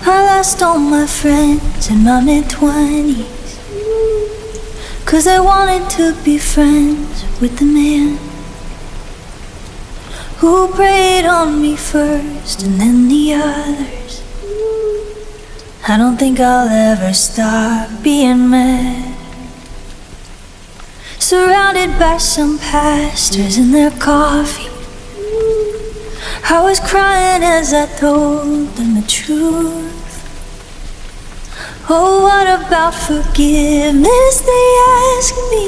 I lost all my friends in my mid-20s, 'cause I wanted to be friends with the man who preyed on me first and then the others. I don't think I'll ever stop being mad, surrounded by some pastors and their coffee. I was crying as I told them the truth. Oh, what about forgiveness, they asked me.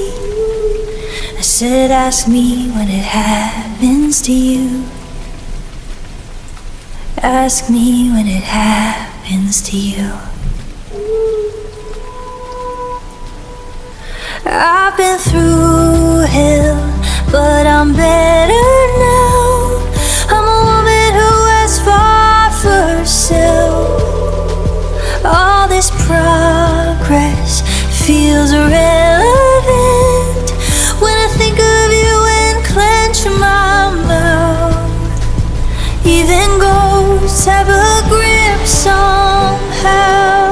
I said, ask me when it happens to you. Ask me when it happens to you. I've been through hell, but I'm better now. I'm a woman who has fought for herself. All this progress feels irrelevant when I think of you and clench my mouth. Even ghosts have a grip somehow.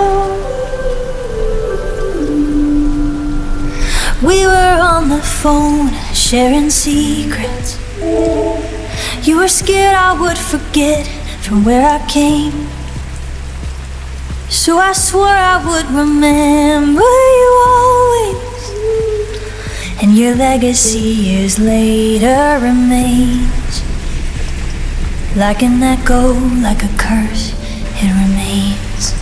We were on the phone sharing secrets. You were scared I would forget from where I came, so I swore I would remember you always. And your legacy years later remains like an echo, like a curse, it remains.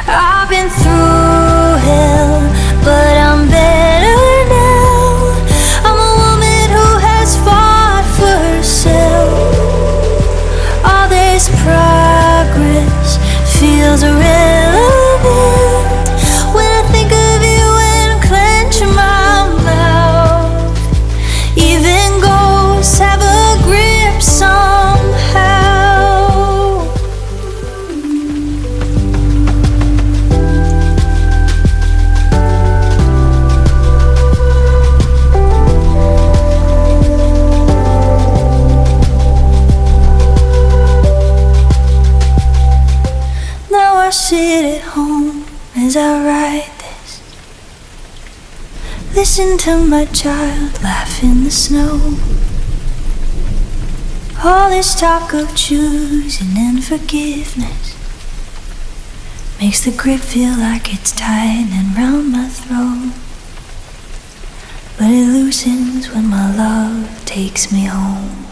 I've been through hell, but I'm better now. I'm a woman who has fought for herself. All this progress feels irrelevant when I think of you and clench my mouth. Even ghosts have a grip somehow. I sit at home as I write this, listen to my child laugh in the snow. All this talk of choosing and forgiveness makes the grip feel like it's tightening round my throat, but it loosens when my love takes me home.